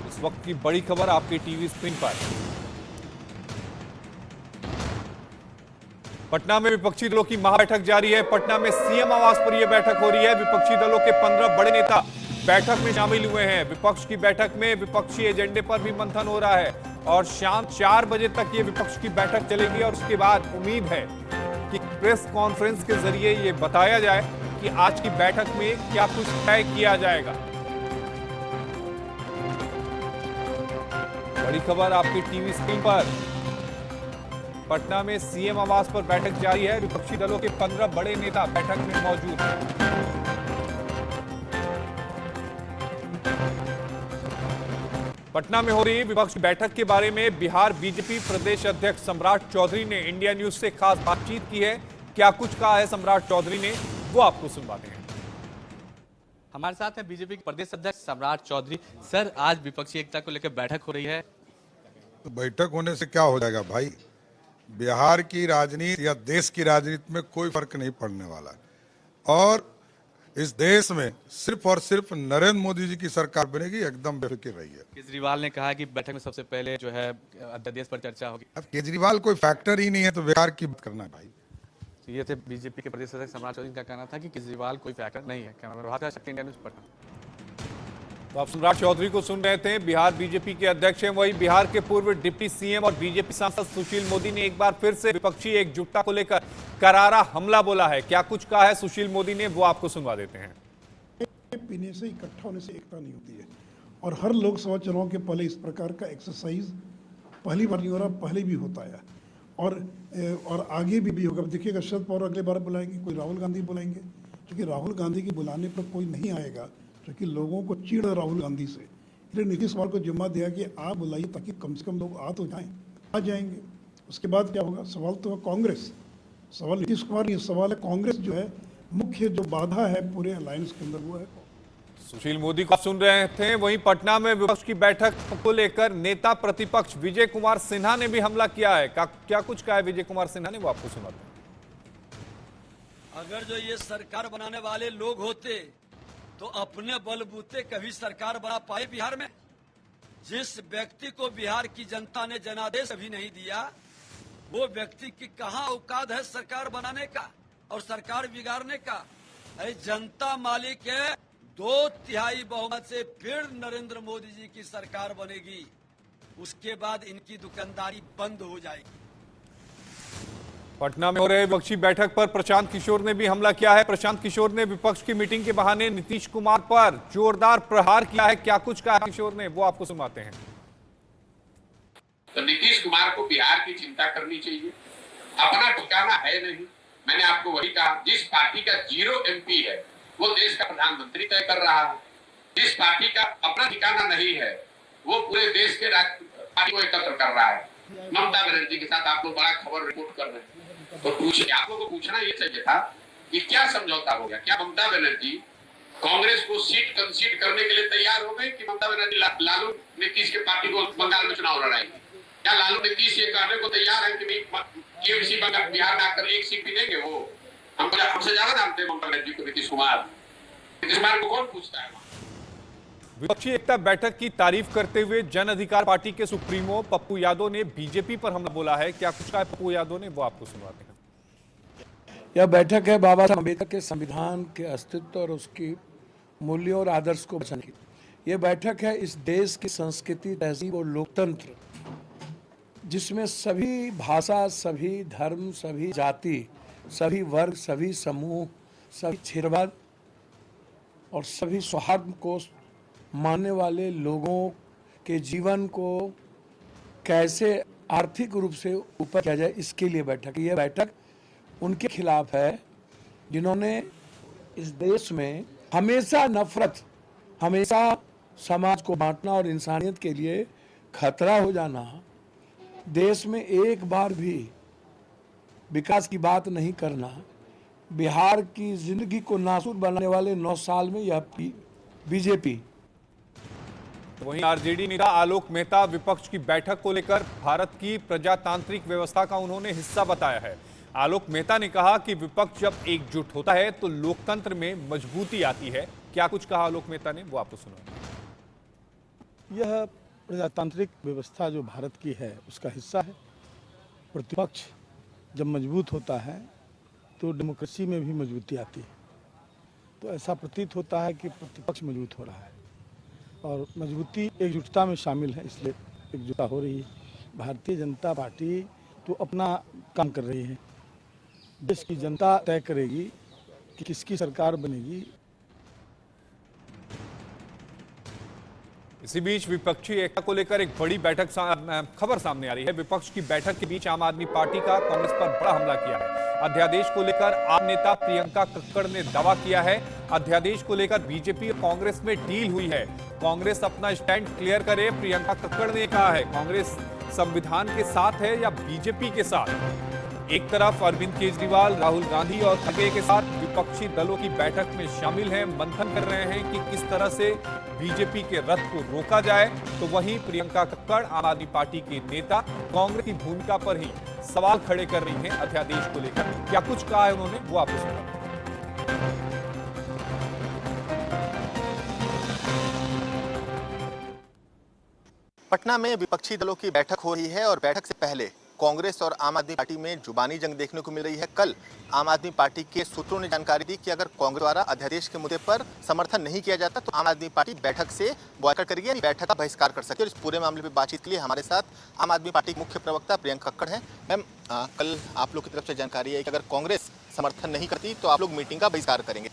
इस वक्त की बड़ी खबर आपके टीवी स्क्रीन पर। पटना में विपक्षी दलों की महाबैठक जारी है। पटना में सीएम आवास पर यह बैठक हो रही है। विपक्षी दलों के 15 बड़े नेता बैठक में शामिल हुए हैं। विपक्ष की बैठक में विपक्षी एजेंडे पर भी मंथन हो रहा है और शाम 4 बजे तक ये विपक्ष की बैठक चलेगी और उसके बाद उम्मीद है कि प्रेस कॉन्फ्रेंस के जरिए ये बताया जाए कि आज की बैठक में क्या कुछ तय किया जाएगा। बड़ी खबर आपकी टीवी स्क्रीन पर। पटना में सीएम आवास पर बैठक जारी है। विपक्षी दलों के 15 बड़े नेता बैठक में मौजूद हैं। पटना में हो रही विपक्ष बैठक के बारे में बिहार बीजेपी प्रदेश अध्यक्ष सम्राट चौधरी ने इंडिया न्यूज से खास बातचीत की है। क्या कुछ कहा है सम्राट चौधरी ने, वो आपको सुनवाते हैं। हमारे साथ है बीजेपी के प्रदेश अध्यक्ष सम्राट चौधरी। सर, आज विपक्षी एकता को लेकर बैठक हो रही है, तो बैठक होने से क्या हो जाएगा भाई? बिहार की राजनीति या देश की राजनीति में कोई फर्क नहीं पड़ने वाला। और इस देश में सिर्फ और सिर्फ नरेंद्र मोदी जी की सरकार बनेगी, एकदम बेफिक्र रही है। केजरीवाल ने कहा कि बैठक में सबसे पहले जो है अध्यादेश पर चर्चा होगी। अब केजरीवाल कोई फैक्टर ही नहीं है तो बेकार की बात करना है भाई। तो ये थे बीजेपी के प्रदेश अध्यक्ष सम्राट चौधरी का कहना था कि केजरीवाल कोई फैक्टर नहीं है। कैमरा प्रभात शक्ति इंडिया न्यूज़ पटना। तो आप सम्राट चौधरी को सुन रहे थे, बिहार बीजेपी के अध्यक्ष हैं। वही बिहार के पूर्व डिप्टी सीएम और बीजेपी सांसद सुशील मोदी ने एक बार फिर से विपक्षी एकजुटता को लेकर करारा हमला बोला है। क्या कुछ कहा है सुशील मोदी ने, वो आपको सुनवा देते हैं। पीने से, इकट्ठा होने से एकता नहीं होती है, और हर लोकसभा चुनाव के पहले इस प्रकार का एक्सरसाइज पहली बार नहीं हो रहा, पहले भी होता है और आगे भी होगा। देखिएगा शरद पवार अगले बार बुलाएंगे, कोई राहुल गांधी बुलाएंगे, क्योंकि राहुल गांधी के बुलाने पर कोई नहीं आएगा, क्योंकि लोगों को चिढ़ है राहुल गांधी से। इसलिए नीतीश कुमार को जिम्मा दिया कि आप बुलाइए ताकि कम से कम लोग आ तो जाएं, आ जाएंगे। उसके बाद क्या होगा? सवाल तो है कांग्रेस, सवाल नीतीश कुमार नहीं, सवाल है कांग्रेस जो है मुख्य जो बाधा है पूरे अलायंस के अंदर, वो है। सुशील मोदी को सुन रहे थे। वहीं पटना में विपक्ष की बैठक को लेकर नेता प्रतिपक्ष विजय कुमार सिन्हा ने भी हमला किया है। क्या कुछ कहा है विजय कुमार सिन्हा ने, वो आपको सुनाते हैं। अगर जो ये सरकार बनाने वाले लोग होते तो अपने बलबूते कभी सरकार बना पाए बिहार में? जिस व्यक्ति को बिहार की जनता ने जनादेश अभी नहीं दिया, वो व्यक्ति की कहां औकात है सरकार बनाने का और सरकार बिगाड़ने का? जनता मालिक है, 2/3 बहुमत से फिर नरेंद्र मोदी जी की सरकार बनेगी, उसके बाद इनकी दुकानदारी बंद हो जाएगी। पटना में हो रहे विपक्षी बैठक पर प्रशांत किशोर ने भी हमला किया है। प्रशांत किशोर ने विपक्ष की मीटिंग के बहाने नीतीश कुमार पर जोरदार प्रहार किया है। क्या कुछ कहा किशोर ने, वो आपको सुनाते हैं। तो नीतीश कुमार को बिहार की चिंता करनी चाहिए, अपना ठिकाना है नहीं। मैंने आपको वही कहा, जिस पार्टी का 0 MP है वो देश का प्रधानमंत्री तय कर रहा है। जिस पार्टी का अपना ठिकाना नहीं है वो पूरे देश के पार्टी को एकत्र कर रहा है। ममता बनर्जी के साथ आप लोग बड़ा खबर रिपोर्ट कर रहे हैं, तो पूछिए, आप लोगों को पूछना ये चाहिए था कि क्या समझौता हो गया? क्या ममता बनर्जी कांग्रेस को सीट कंसीड करने के लिए तैयार हो गए कि ममता बनर्जी लालू नीतीश के पार्टी को बंगाल में चुनाव लड़ाएंगे? क्या लालू नीतीश ये कहने को तैयार है कि केएमसी बिहार में आकर एक सीट भी देंगे? वो हमसे ज्यादा जानते हैं ममता बनर्जी को नीतीश कुमार को कौन पूछता है? विपक्षी एकता बैठक की तारीफ करते हुए जन अधिकार पार्टी के सुप्रीमो पप्पू यादव ने बीजेपी पर हमला बोला है। क्या कुछ कहा पप्पू यादव ने, वो आपको सुनवाते हैं। यह बैठक है बाबा साहब अम्बेडकर के संविधान के अस्तित्व और उसकी मूल्यों और आदर्श को बचाने की। यह बैठक है इस देश की संस्कृति, तहजीब और लोकतंत्र, जिसमें सभी भाषा, सभी धर्म, सभी जाति, सभी वर्ग, सभी समूह, सभी क्षेत्रवाद और सभी सौहार्द को मानने वाले लोगों के जीवन को कैसे आर्थिक रूप से ऊपर किया जाए, इसके लिए बैठक। यह बैठक उनके खिलाफ है जिन्होंने इस देश में हमेशा नफरत, हमेशा समाज को बांटना और इंसानियत के लिए खतरा हो जाना, देश में एक बार भी विकास की बात नहीं करना, बिहार की जिंदगी को नासूर बनाने वाले 9 साल में यह बीजेपी। वहीं आरजेडी नेता आलोक मेहता विपक्ष की बैठक को लेकर भारत की प्रजातांत्रिक व्यवस्था का उन्होंने हिस्सा बताया है। आलोक मेहता ने कहा कि विपक्ष जब एकजुट होता है तो लोकतंत्र में मजबूती आती है। क्या कुछ कहा आलोक मेहता ने, वो आपको सुनो। यह प्रजातांत्रिक व्यवस्था जो भारत की है उसका हिस्सा है। प्रतिपक्ष जब मजबूत होता है तो डेमोक्रेसी में भी मजबूती आती है। तो ऐसा प्रतीत होता है कि प्रतिपक्ष मजबूत हो रहा है और मजबूती एकजुटता में शामिल है, इसलिए एकजुटता हो रही है। भारतीय जनता पार्टी तो अपना काम कर रही है, देश की जनता तय करेगी कि किसकी सरकार बनेगी। इसी बीच विपक्षी एकता को लेकर एक बड़ी बैठक खबर सामने आ रही है। विपक्ष की बैठक के बीच आम आदमी पार्टी का कांग्रेस पर बड़ा हमला किया है। अध्यादेश को लेकर आप नेता प्रियंका कक्कड़ ने दावा किया है, अध्यादेश को लेकर बीजेपी और कांग्रेस में डील हुई है, कांग्रेस अपना स्टैंड क्लियर करे। प्रियंका कक्कड़ ने कहा है कांग्रेस संविधान के साथ है या बीजेपी के साथ। एक तरफ अरविंद केजरीवाल, राहुल गांधी और खड़गे के साथ विपक्षी दलों की बैठक में शामिल हैं, मंथन कर रहे हैं कि किस तरह से बीजेपी के रथ को रोका जाए। तो वहीं प्रियंका कक्कड़ आम आदमी पार्टी के नेता कांग्रेस की भूमिका पर ही सवाल खड़े कर रही हैं अध्यादेश को लेकर। क्या कुछ कहा है उन्होंने, वो आपको सुना। पटना में विपक्षी दलों की बैठक हो रही है और बैठक से पहले कांग्रेस और आम आदमी पार्टी में जुबानी जंग देखने को मिल रही है। कल आम आदमी पार्टी के सूत्रों ने जानकारी दी कि अगर कांग्रेस द्वारा अध्यादेश के मुद्दे पर समर्थन नहीं किया जाता तो आम आदमी पार्टी बैठक से बॉयकॉट करेगी, यानी बैठक का बहिष्कार कर सकती है। और इस पूरे मामले पर बातचीत के लिए हमारे साथ आम आदमी पार्टी के मुख्य प्रवक्ता प्रियंका कक्कड़ हैं। मैम, कल आप लोग की तरफ से जानकारी है कि अगर कांग्रेस समर्थन नहीं करती तो आप लोग मीटिंग का बहिष्कार करेंगे।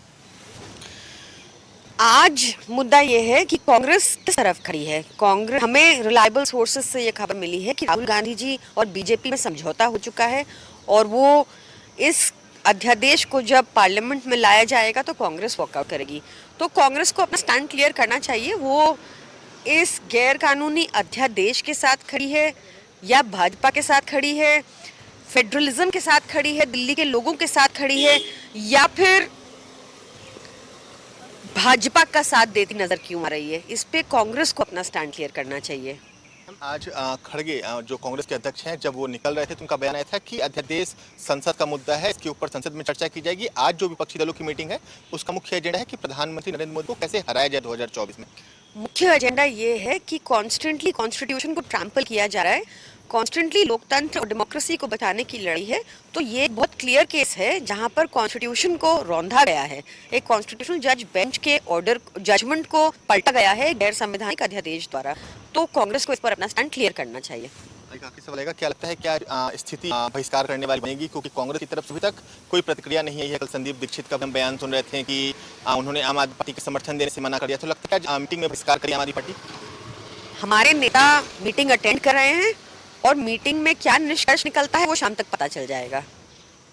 आज मुद्दा यह है कि कांग्रेस किस तरफ खड़ी है। कांग्रेस, हमें रिलायबल सोर्सेज से ये खबर मिली है कि राहुल गांधी जी और बीजेपी में समझौता हो चुका है और वो इस अध्यादेश को जब पार्लियामेंट में लाया जाएगा तो कांग्रेस वॉकआउट करेगी। तो कांग्रेस को अपना स्टैंड क्लियर करना चाहिए, वो इस गैर कानूनी अध्यादेश के साथ खड़ी है या भाजपा के साथ खड़ी है, फेडरलिज्म के साथ खड़ी है, दिल्ली के लोगों के साथ खड़ी है, या फिर भाजपा का साथ देती नजर क्यों आ रही है। इस पे कांग्रेस को अपना स्टैंड क्लियर करना चाहिए। आज खड़गे जो कांग्रेस के अध्यक्ष हैं, जब वो निकल रहे थे तो उनका बयान आया था कि अध्यादेश संसद का मुद्दा है, इसके ऊपर संसद में चर्चा की जाएगी। आज जो विपक्षी दलों की मीटिंग है उसका मुख्य एजेंडा है कि प्रधानमंत्री नरेंद्र मोदी को कैसे हराया जाए 2024 में। मुख्य एजेंडा ये है कि कॉन्स्टेंटली कॉन्स्टिट्यूशन को ट्रैम्पल किया जा रहा है, कॉन्स्टेंटली लोकतंत्र और डेमोक्रेसी को बचाने की लड़ाई है। तो ये बहुत क्लियर केस है जहां पर कॉन्स्टिट्यूशन को रौंदा गया है, एक कॉन्स्टिट्यूशनल जज बेंच के ऑर्डर जजमेंट को पलटा गया है गैर संवैधानिक अध्यादेश द्वारा। तो कांग्रेस को इस पर अपना स्टैंड क्लियर करना चाहिए। सवाल आएगा, क्या लगता है क्या स्थिति बहिष्कार करने वाली बनेगी, क्योंकि कांग्रेस की तरफ से अभी तक कोई प्रतिक्रिया नहीं आई है। कल संदीप दीक्षित का हम बयान सुन रहे थे कि उन्होंने आम आदमी पार्टी के समर्थन देने से मना कर दिया। तो लगता है क्या मीटिंग में बहिष्कार करेगी आम आदमी पार्टी? हमारे नेता मीटिंग अटेंड कर रहे हैं और मीटिंग में क्या निष्कर्ष निकलता है वो शाम तक पता चल जाएगा।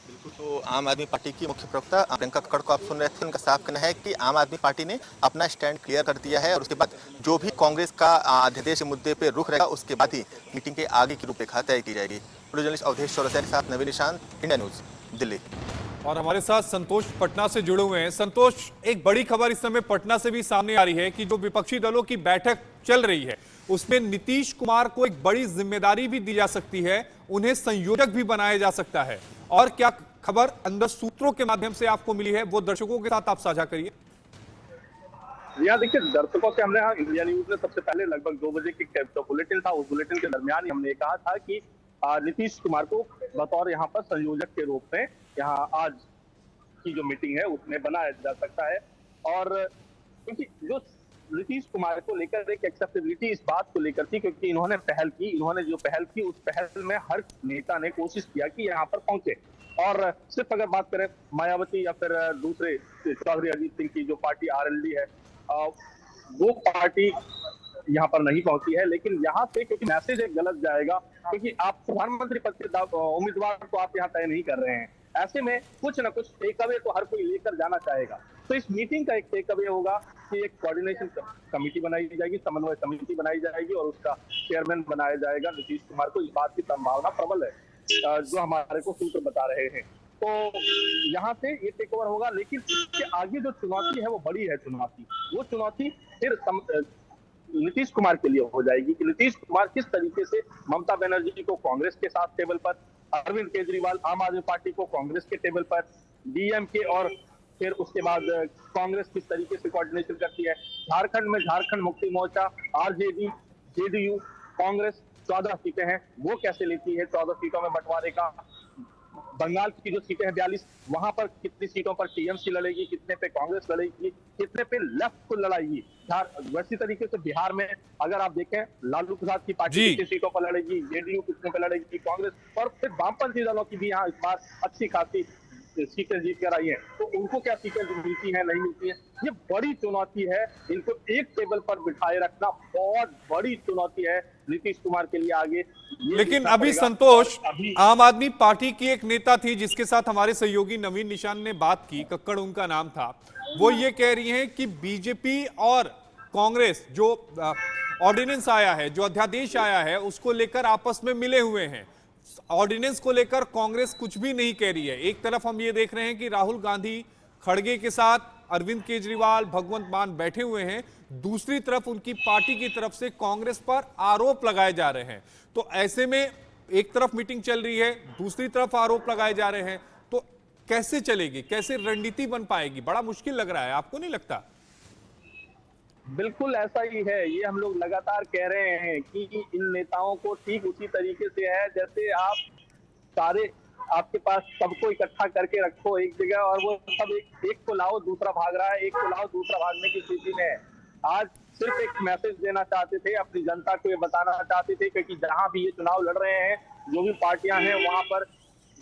बिल्कुल। तो आम आदमी पार्टी की मुख्य प्रवक्ता प्रियंका कक्कड़ को आप सुन रहे थे, उनका साफ कहना है कि आम आदमी पार्टी ने अपना स्टैंड क्लियर कर दिया है और उसके बाद जो भी कांग्रेस का अध्यादेश के मुद्दे पर रुख रहेगा उसके बाद ही मीटिंग के आगे की रूपरेखा तय की जाएगी। जर्नलिस्ट अवधेश चौरसिया के साथ नवीन निशांत, इंडिया न्यूज, दिल्ली। और हमारे साथ संतोष पटना से जुड़े हुए हैं। संतोष, एक बड़ी खबर इस समय पटना से भी सामने आ रही है कि जो विपक्षी दलों की बैठक चल रही है उसमें नीतीश कुमार को एक बड़ी जिम्मेदारी भी दी जा सकती है, उन्हें संयोजक भी बनाया जा सकता है। और क्या खबर अंदर सूत्रों के माध्यम से आपको मिली है वो दर्शकों के साथ आप साझा करिए। यहाँ देखिए, दर्शकों से हमने इंडिया न्यूज में सबसे पहले लगभग 2 बजे की बुलेटिन था, उस बुलेटिन के दरमियान हमने कहा था कि नीतीश कुमार को बतौर यहाँ पर संयोजक के रूप में यहाँ आज की जो मीटिंग है उसमें बनाया जा सकता है। और क्योंकि जो नीतीश कुमार को लेकर एक एक्सेप्टेबिलिटी इस बात को लेकर थी, क्योंकि इन्होंने जो पहल की उस पहल में हर नेता ने कोशिश किया कि यहाँ पर पहुंचे। और सिर्फ अगर बात करें मायावती या फिर दूसरे चौधरी अजीत सिंह की जो पार्टी आरएलडी है, वो पार्टी यहाँ पर नहीं पहुंची है। लेकिन यहाँ से क्योंकि मैसेज एक गलत जाएगा, क्योंकि आप प्रधानमंत्री पद के उम्मीदवार को आप यहाँ तय नहीं कर रहे हैं, ऐसे में कुछ न कुछ टेक अवे तो हर कोई लेकर जाना चाहेगा। तो इस मीटिंग का एक टेक अवे होगा कि एक कोऑर्डिनेशन कमेटी बनाई जाएगी, समन्वय समिति बनाई जाएगी और उसका चेयरमैन बनाया जाएगा नीतीश कुमार को। इस बात की संभावना प्रबल है जो हमारे को सूत्र बता रहे हैं। तो यहाँ से ये टेक ओवर होगा। लेकिन इसके आगे जो चुनौती है वो बड़ी है चुनौती। वो चुनौती फिर नीतीश कुमार के लिए हो जाएगी कि नीतीश कुमार किस तरीके से ममता बनर्जी को कांग्रेस के साथ टेबल पर, अरविंद केजरीवाल आम आदमी पार्टी को कांग्रेस के टेबल पर, डीएमके और फिर उसके बाद कांग्रेस किस तरीके से कोऑर्डिनेशन करती है। झारखंड में झारखंड मुक्ति मोर्चा, आरजेडी, जेडीयू, कांग्रेस 14 सीटें हैं, वो कैसे लेती है 14 सीटों में बंटवारे का। बंगाल की जो सीटें हैं 42, वहां पर कितनी सीटों पर टीएमसी लड़ेगी, कितने पे कांग्रेस लड़ेगी, कितने पे लेफ्ट को लड़ाएगी। वैसी तरीके से बिहार में अगर आप देखें, लालू प्रसाद की पार्टी कितनी सीटों पर लड़ेगी, जेडीयू कितने पे लड़ेगी, कांग्रेस, और फिर वामपंथी दलों की भी यहाँ इस बार अच्छी खासी सीटें जीत कर आई हैं। तो उनको क्या सीटें मिलती हैं, नहीं मिलती हैं, ये बड़ी चुनौती है। इनको एक टेबल पर बिठाए रखना बहुत बड़ी चुनौती है नीतीश कुमार के लिए आगे। लेकिन अभी संतोष, आम आदमी पार्टी की एक नेता थी जिसके साथ हमारे सहयोगी नवीन निशान ने बात की, कक्कड़ उनका नाम था, वो ये कह रही हैं कि बीजेपी और कांग्रेस जो ऑर्डिनेंस आया है, जो अध्यादेश आया है, उसको लेकर आपस में मिले हुए हैं। ऑर्डिनेंस को लेकर कांग्रेस कुछ भी नहीं कह रही है। एक तरफ हम ये देख रहे हैं कि राहुल गांधी खड़गे के साथ अरविंद केजरीवाल, भगवंत मान बैठे हुए हैं, दूसरी तरफ उनकी पार्टी की तरफ से कांग्रेस पर आरोप लगाए जा रहे हैं। तो ऐसे में एक तरफ मीटिंग चल रही है, दूसरी तरफ आरोप लगाए जा रहे हैं, तो कैसे चलेगी, कैसे रणनीति बन पाएगी? बड़ा मुश्किल लग रहा है, आपको नहीं लगता? बिल्कुल ऐसा ही है। ये हम लोग लगातार कह रहे हैं कि इन नेताओं को ठीक उसी तरीके से है जैसे आप सारे आपके पास सबको इकट्ठा करके रखो एक जगह और वो सब एक को लाओ दूसरा भाग रहा है, एक को लाओ दूसरा भागने की स्थिति में है। आज सिर्फ एक मैसेज देना चाहते थे, अपनी जनता को ये बताना चाहते थे क्योंकि जहां भी ये चुनाव लड़ रहे हैं, जो भी पार्टियां हैं, वहां पर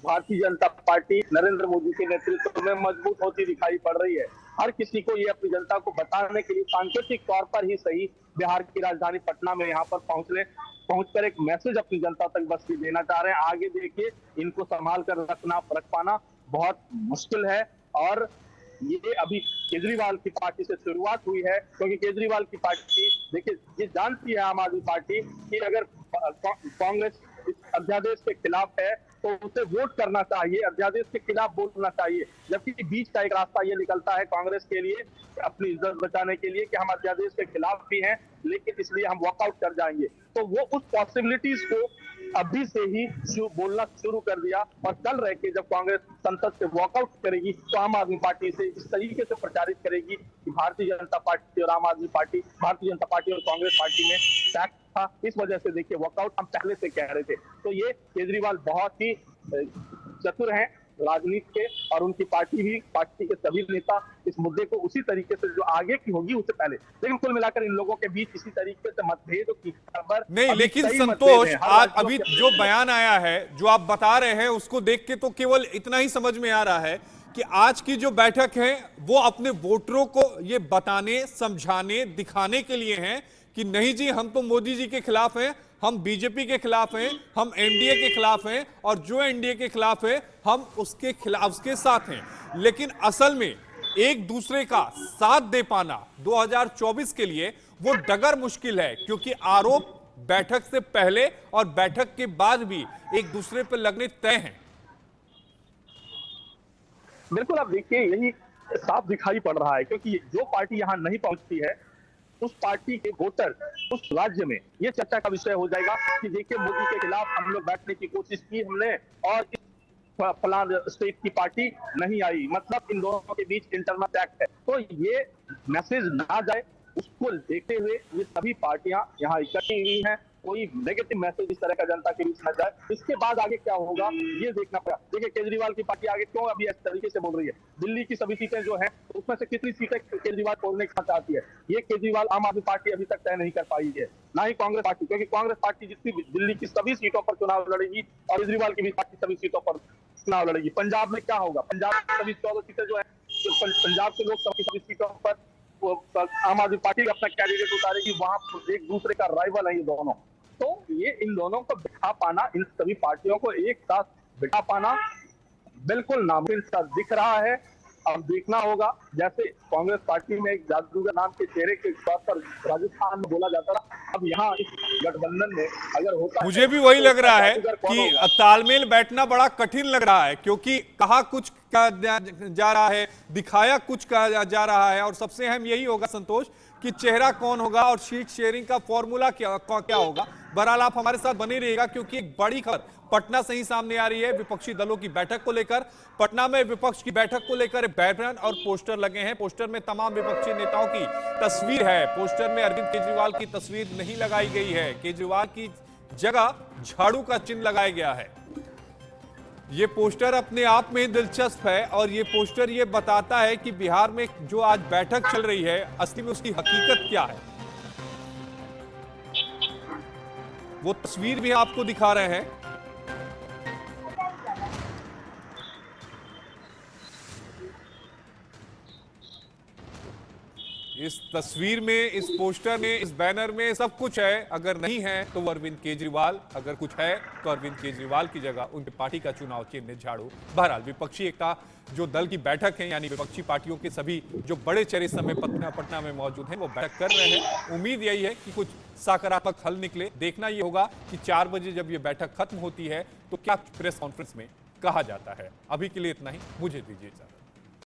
भारतीय जनता पार्टी नरेंद्र मोदी के नेतृत्व में मजबूत होती दिखाई पड़ रही है। हर किसी को ये अपनी जनता को बताने के लिए सांकेतिक तौर पर ही सही बिहार की राजधानी पटना में यहाँ पर पहुंचकर एक मैसेज अपनी जनता तक बस ये देना चाह रहे हैं। आगे देखिए, इनको संभाल कर रख पाना बहुत मुश्किल है और ये अभी केजरीवाल की पार्टी से शुरुआत हुई है क्योंकि केजरीवाल की पार्टी देखिए ये जानती है आम आदमी पार्टी कि अगर कांग्रेस इस अध्यादेश के खिलाफ है तो उसे वोट करना चाहिए, अध्यादेश के खिलाफ बोलना चाहिए। जबकि बीच का एक रास्ता ये निकलता है कांग्रेस के लिए अपनी इज्जत बचाने के लिए कि हम अध्यादेश के खिलाफ भी हैं लेकिन इसलिए हम वॉकआउट कर जाएंगे। तो वो उस पॉसिबिलिटीज को अभी से ही बोलना शुरू कर दिया और कल रह के जब कांग्रेस संसद से वॉकआउट करेगी तो आम आदमी पार्टी से इस तरीके से प्रचारित करेगी कि भारतीय जनता पार्टी और आम आदमी पार्टी, भारतीय जनता पार्टी और कांग्रेस पार्टी में पैक्ट था, इस वजह से देखिए वॉकआउट हम पहले से कह रहे थे। तो ये केजरीवाल बहुत ही चतुर हैं राजनीति के और उनकी पार्टी भी, पार्टी के सभी नेता इस मुद्दे को उसी तरीके से जो आगे की होगी उससे पहले, लेकिन कुल मिलाकर इन लोगों के बीच इसी तरीके से मतभेद की खबर नहीं। लेकिन संतोष, आज अभी जो बयान आया है, जो आप बता रहे हैं, उसको देख के तो केवल इतना ही समझ में आ रहा है कि आज की जो बैठक है वो अपने वोटरों को ये बताने, समझाने, दिखाने के लिए है कि नहीं जी हम तो मोदी जी के खिलाफ हैं, हम बीजेपी के खिलाफ हैं, हम एनडीए के खिलाफ हैं और जो एनडीए के खिलाफ है हम उसके खिलाफ, उसके साथ हैं। लेकिन असल में एक दूसरे का साथ दे पाना 2024 के लिए वो डगर मुश्किल है क्योंकि आरोप बैठक से पहले और बैठक के बाद भी एक दूसरे पर लगने तय हैं। बिल्कुल, आप देखिए यही साफ दिखाई पड़ रहा है क्योंकि जो पार्टी यहां नहीं पहुंचती है उस पार्टी के वोटर उस राज्य में ये चर्चा का विषय हो जाएगा कि देखिए मोदी के खिलाफ हम लोग बैठने की कोशिश की हमने और फलान स्टेट की पार्टी नहीं आई, मतलब इन दोनों के बीच इंटरनल टैक्ट है। तो ये मैसेज ना जाए उसको देखते हुए ये सभी पार्टियां यहाँ इकट्ठी हुई हैं, कोई नेगेटिव मैसेज इस तरह का जनता के बीच न जाए। इसके बाद आगे क्या होगा ये देखना पड़ा। देखिए केजरीवाल की पार्टी आगे क्यों अभी इस तरीके से बोल रही है। दिल्ली की सभी सीटें जो हैं उसमें से कितनी सीटें केजरीवाल तोड़ने का चाहती है, ये केजरीवाल आम आदमी पार्टी अभी तक तय नहीं कर पाई है, ना ही कांग्रेस पार्टी, क्योंकि कांग्रेस पार्टी जितनी दिल्ली की सभी सीटों पर चुनाव लड़ेगी और केजरीवाल की भी पार्टी सभी सीटों पर चुनाव लड़ेगी। पंजाब में क्या होगा, पंजाब की सभी 14 सीटें जो है पंजाब के लोकसभा की सभी सीटों पर आम आदमी पार्टी अपना कैंडिडेट उतारेगी, वहां एक दूसरे का राइवल है ये दोनों। तो ये इन दोनों को बिठा पाना, इन सभी पार्टियों को एक साथ बिठा पाना बिल्कुल नामुमकिन सा दिख रहा है। अब देखना होगा, जैसे कांग्रेस पार्टी में एक जादूगर नाम के चेहरे के तौर पर राजस्थान में बोला जाता था, अब यहाँ इस गठबंधन में अगर होता, मुझे भी वही लग रहा है कि तालमेल बैठना बड़ा कठिन लग रहा है क्योंकि कहा कुछ कहा जा रहा है, दिखाया कुछ कहा जा रहा है और सबसे अहम यही होगा संतोष कि चेहरा कौन होगा और सीट शेयरिंग का फॉर्मूला क्या होगा। बहरहाल आप हमारे साथ बने रहिएगा क्योंकि एक बड़ी खबर पटना से ही सामने आ रही है विपक्षी दलों की बैठक को लेकर। पटना में विपक्ष की बैठक को लेकर बैनर और पोस्टर लगे हैं। पोस्टर में तमाम विपक्षी नेताओं की तस्वीर है। पोस्टर में अरविंद केजरीवाल की तस्वीर नहीं लगाई गई है, केजरीवाल की जगह झाड़ू का चिन्ह लगाया गया है। ये पोस्टर अपने आप में दिलचस्प है और ये पोस्टर ये बताता है कि बिहार में जो आज बैठक चल रही है असली में उसकी हकीकत क्या है। वो तस्वीर भी आपको दिखा रहे हैं। इस तस्वीर में, इस पोस्टर में, इस बैनर में सब कुछ है। अगर नहीं है तो वो अरविंद केजरीवाल, अगर कुछ है तो अरविंद केजरीवाल की जगह उनकी पार्टी का चुनाव चिन्ह झाड़ू। बहरहाल विपक्षी एकता जो दल की बैठक है यानी विपक्षी पार्टियों के सभी जो बड़े चेहरे इस समय पटना में मौजूद हैं वो बैठक कर रहे हैं। उम्मीद यही है कि कुछ सकारात्मक हल निकले। देखना ये होगा कि 4 बजे जब ये बैठक खत्म होती है तो क्या प्रेस कॉन्फ्रेंस में कहा जाता है। अभी के लिए इतना ही, मुझे दीजिए इजाजत।